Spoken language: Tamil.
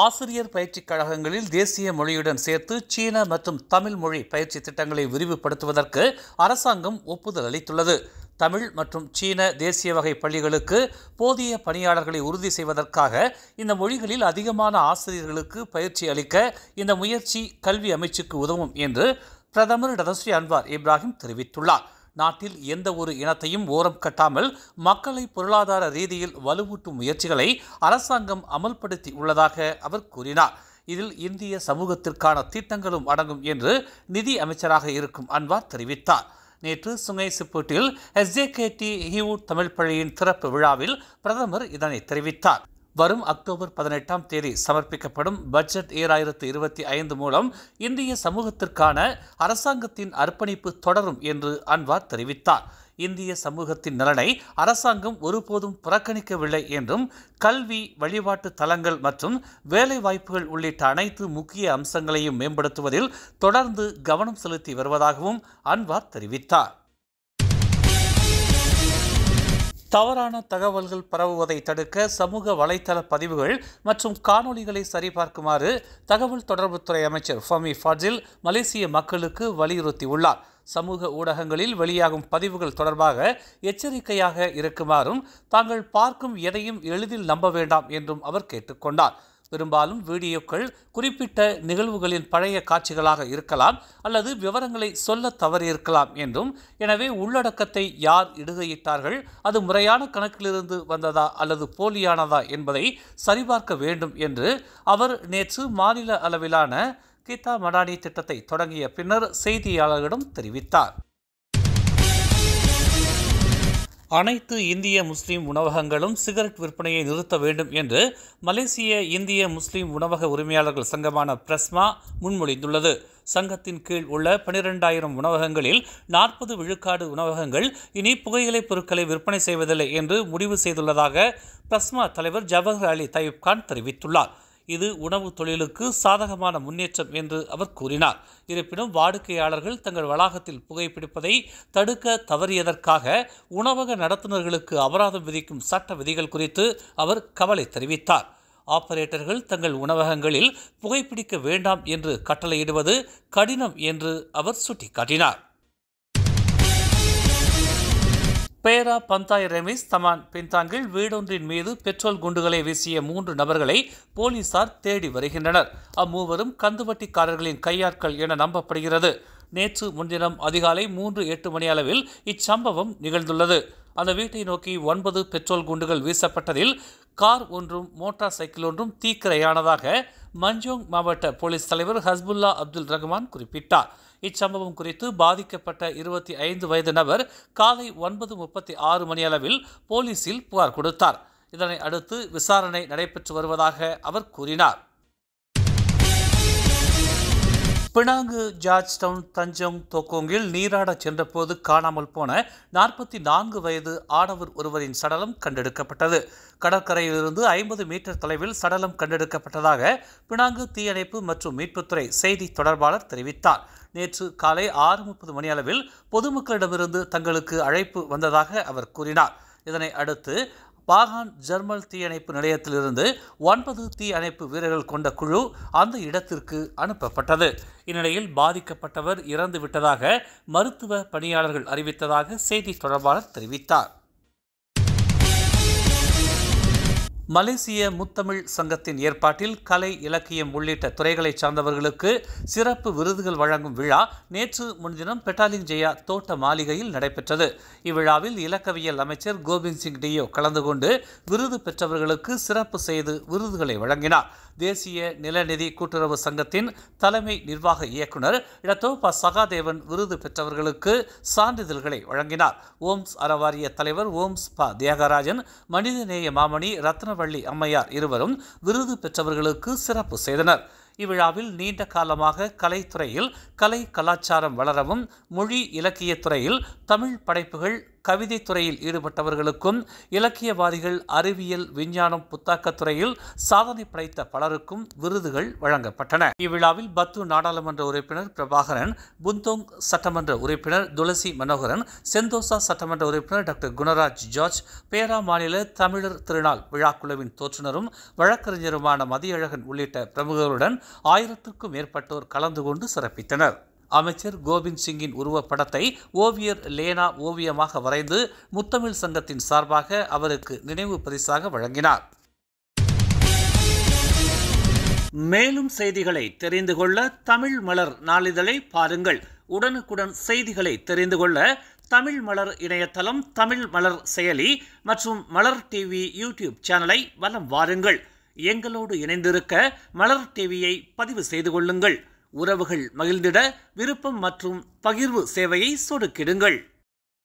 ஆசிரியர் பயிற்சிக் கழகங்களில் தேசிய மொழியுடன் சேர்த்து சீன மற்றும் தமிழ் மொழி பயிற்சி திட்டங்களை விரிவுபடுத்துவதற்கு அரசாங்கம் ஒப்புதல் அளித்துள்ளது. தமிழ் மற்றும் சீன தேசிய வகை பள்ளிகளுக்கு போதிய பணியாளர்களை உறுதி செய்வதற்காக இந்த மொழிகளில் அதிகமான ஆசிரியர்களுக்கு பயிற்சி அளிக்க இந்த முயற்சி கல்வி அமைச்சுக்கு உதவும் என்று பிரதமர் டதஸ்ரீ அன்வார் இப்ராஹிம் தெரிவித்துள்ளார். நாட்டில் எந்த ஒரு இனத்தையும் ஓரம் கட்டாமல் மக்களை பொருளாதார ரீதியில் வலுவூட்டும் முயற்சிகளை அரசாங்கம் அமல்படுத்தி உள்ளதாக அவர் கூறினார். இதில் இந்திய சமூகத்திற்கான திட்டங்களும் அடங்கும் என்று நிதி அமைச்சராக இருக்கும் அன்வார் தெரிவித்தார். நேற்று சுங்கை சிப்பூட்டில் SJKT ஹியூட் தமிழ் பள்ளியின் திறப்பு விழாவில் பிரதமர் இதனை தெரிவித்தார். வரும் அக்டோபர் 18ஆம் தேதி சமர்ப்பிக்கப்படும் பட்ஜெட் 2025 மூலம் இந்திய சமூகத்திற்கான அரசாங்கத்தின் அர்ப்பணிப்பு தொடரும் என்று அன்வார் தெரிவித்தார். இந்திய சமூகத்தின் நலனை அரசாங்கம் ஒருபோதும் புறக்கணிக்கவில்லை என்றும் கல்வி, வழிபாட்டு தலங்கள் மற்றும் வேலை வாய்ப்புகள் உள்ளிட்ட அனைத்து முக்கிய அம்சங்களையும் மேம்படுத்துவதில் தொடர்ந்து கவனம் செலுத்தி வருவதாகவும் அன்வார் தெரிவித்தார். தவறான தகவல்கள் பரவுவதை தடுக்க சமூக வலைத்தள பதிவுகள் மற்றும் காணொளிகளை சரிபார்க்குமாறு தகவல் தொடர்புத்துறை அமைச்சர் ஃபமி ஃபாட்சில் மலேசிய மக்களுக்கு வலியுறுத்தியுள்ளார். சமூக ஊடகங்களில் வெளியாகும் பதிவுகள் தொடர்பாக எச்சரிக்கையாக இருக்குமாறும் தாங்கள் பார்க்கும் எதையும் எளிதில் நம்ப வேண்டாம் என்றும் அவர் கேட்டுக்கொண்டார். பெரும்பாலும் வீடியோக்கள் குறிப்பிட்ட நிகழ்வுகளின் பழைய காட்சிகளாக இருக்கலாம் அல்லது விவரங்களை சொல்ல தவறியிருக்கலாம் என்றும், எனவே உள்ளடக்கத்தை யார் இடுகையிட்டார்கள், அது முறையான கணக்கிலிருந்து வந்ததா அல்லது போலியானதா என்பதை சரிபார்க்க வேண்டும் என்று அவர் நேற்று மாநில அளவிலான கிதா மடானி திட்டத்தை தொடங்கிய பின்னர் செய்தியாளர்களிடம் தெரிவித்தார். அனைத்து இந்திய முஸ்லீம் உணவகங்களும் சிகரெட் விற்பனையை நிறுத்த வேண்டும் என்று மலேசிய இந்திய முஸ்லீம் உணவக உரிமையாளர்கள் சங்கமான பிரஸ்மா முன்மொழிந்துள்ளது. சங்கத்தின் கீழ் உள்ள 12,000 உணவகங்களில் 40 விழுக்காடு உணவகங்கள் இனி புகையிலை பொருட்களை விற்பனை செய்வதில்லை என்று முடிவு செய்துள்ளதாக பிரஸ்மா தலைவர் ஜவஹர் அலி தயூப் கான் தெரிவித்துள்ளார். இது உணவு தொழிலுக்கு சாதகமான முன்னேற்றம் என்று அவர் கூறினார். இருப்பினும் வாடிக்கையாளர்கள் தங்கள் வளாகத்தில் புகைப்பிடிப்பதை தடுக்க தவறியதற்காக உணவக நடத்துனர்களுக்கு அபராதம் விதிக்கும் சட்ட விதிகள் குறித்து அவர் கவலை தெரிவித்தார். ஆபரேட்டர்கள் தங்கள் உணவகங்களில் புகைப்பிடிக்க வேண்டாம் என்று கட்டளையிடுவது கடினம் என்று அவர் சுட்டிக்காட்டினார். பேரா பந்தாய் ரெமிஸ் தமான் பின்தாங்கில் வீடொன்றின் மீது பெட்ரோல் குண்டுகளை வீசிய 3 நபர்களை போலீசார் தேடி வருகின்றனர். அம்மூவரும் கந்துவட்டிக்காரர்களின் கையாட்கள் என நம்பப்படுகிறது. நேற்று முன்தினம் அதிகாலை 3:08 மணி அளவில் இச்சம்பவம் நிகழ்ந்துள்ளது. அந்த வீட்டை நோக்கி 9 பெட்ரோல் குண்டுகள் வீசப்பட்டதில் கார் ஒன்றும் மோட்டார் சைக்கிள் ஒன்றும் தீக்கிரையானதாக மஞ்சோங் மாவட்ட போலீஸ் தலைவர் ஹஸ்புல்லா அப்துல் ரஹ்மான் குறிப்பிட்டார். இச்சம்பவம் குறித்து பாதிக்கப்பட்ட 25 வயது நபர் காலை 9:36 மணி அளவில் போலீசில் புகார் கொடுத்தார். இதனை அடுத்து விசாரணை நடைபெற்று வருவதாக அவர் கூறினார். பினாங்கு, ஜார்ஜ் டவுன், தஞ்சோங் தோக்கோங்கில் நீராடச் சென்றபோது காணாமல் போன 44 வயது ஆடவர் ஒருவரின் சடலம் கண்டெடுக்கப்பட்டது. கடற்கரையிலிருந்து 50 மீட்டர் தொலைவில் சடலம் கண்டெடுக்கப்பட்டதாக பினாங்கு தீயணைப்பு மற்றும் மீட்புத்துறை செய்தி தொடர்பாளர் தெரிவித்தார். நேற்று காலை 6:30 மணி அளவில் பொதுமக்களிடமிருந்து தங்களுக்கு அழைப்பு வந்ததாக அவர் கூறினார். இதனை அடுத்து பாகான் ஜெர்மல் தீயணைப்பு நிலையத்திலிருந்து 9 தீயணைப்பு வீரர்கள் கொண்ட குழு அந்த இடத்திற்கு அனுப்பப்பட்டது. இந்நிலையில் பாதிக்கப்பட்டவர் இறந்துவிட்டதாக மருத்துவ பணியாளர்கள் அறிவித்ததாக செய்தி தொடர்பாளர் தெரிவித்தார். மலேசிய முத்தமிழ் சங்கத்தின் ஏற்பாட்டில் கலை, இலக்கியம் உள்ளிட்ட துறைகளைச் சார்ந்தவர்களுக்கு சிறப்பு விருதுகள் வழங்கும் விழா நேற்று முன்தினம் பெட்டாலிங் ஜெயா தோட்ட மாளிகையில் நடைபெற்றது. இவ்விழாவில் இலக்கவியல் அமைச்சர் கோபிந்த் சிங் டியோ கலந்து கொண்டு விருது பெற்றவர்களுக்கு சிறப்பு செய்து விருதுகளை வழங்கினார். தேசிய நிலநிதி கூட்டுறவு சங்கத்தின் தலைமை நிர்வாக இயக்குனர் இடத்தோபா சகாதேவன் விருது பெற்றவர்களுக்கு சான்றிதழ்களை வழங்கினார். ஓம்ஸ் அறவாரிய தலைவர் ஓம்ஸ் ப தியாகராஜன், மனிதநேய மாமணி ரத்னவள்ளி அம்மையார் இருவரும் விருது பெற்றவர்களுக்கு சிறப்பு செய்தனர். இவ்விழாவில் நீண்ட காலமாக கலைத்துறையில் கலை கலாச்சாரம் வளரவும், மொழி இலக்கியத்துறையில் தமிழ் படைப்புகள் கவிதை துறையில் ஈடுபட்டவர்களுக்கும் இலக்கியவாதிகள், அறிவியல், விஞ்ஞானம், புத்தாக்கத் துறையில் சாதனை படைத்த பலருக்கும் விருதுகள் வழங்கப்பட்டன. இவ்விழாவில் பத்து நாடாளுமன்ற உறுப்பினர் பிரபாகரன், புந்தோங் சட்டமன்ற உறுப்பினர் துளசி மனோகரன், செந்தோசா சட்டமன்ற உறுப்பினர் டாக்டர் குணராஜ் ஜார்ஜ், பேரா மாநில தமிழர் திருநாள் விழாக்குழுவின் தோற்றுநரும் வழக்கறிஞருமான மதியழகன் உள்ளிட்ட பிரமுகர்களுடன் 1000க்கும் மேற்பட்டோர் கலந்து கொண்டு சிறப்பித்தனர். அமைச்சர் கோவிந்த் சிங்கின் உருவப்படத்தை ஓவியர் லேனா ஓவியமாக வரைந்து முத்தமிழ் சங்கத்தின் சார்பாக அவருக்கு நினைவு பரிசாக வழங்கினார். மேலும் செய்திகளை தெரிந்து கொள்ள தமிழ் மலர் நாளிதழை பாருங்கள். உடனுக்குடன் செய்திகளை தெரிந்து கொள்ள தமிழ் மலர் இணையதளம், தமிழ் மலர் செயலி மற்றும் மலர் டிவி யூடியூப் சேனலை வலம் வாருங்கள். எங்களோடு இணைந்திருக்க மலர் டிவியை பதிவு செய்து கொள்ளுங்கள். உறவுகள் மகிழ்ந்திட விருப்பம் மற்றும் பகிர்வு சேவையை சொடுக்கிடுங்கள்.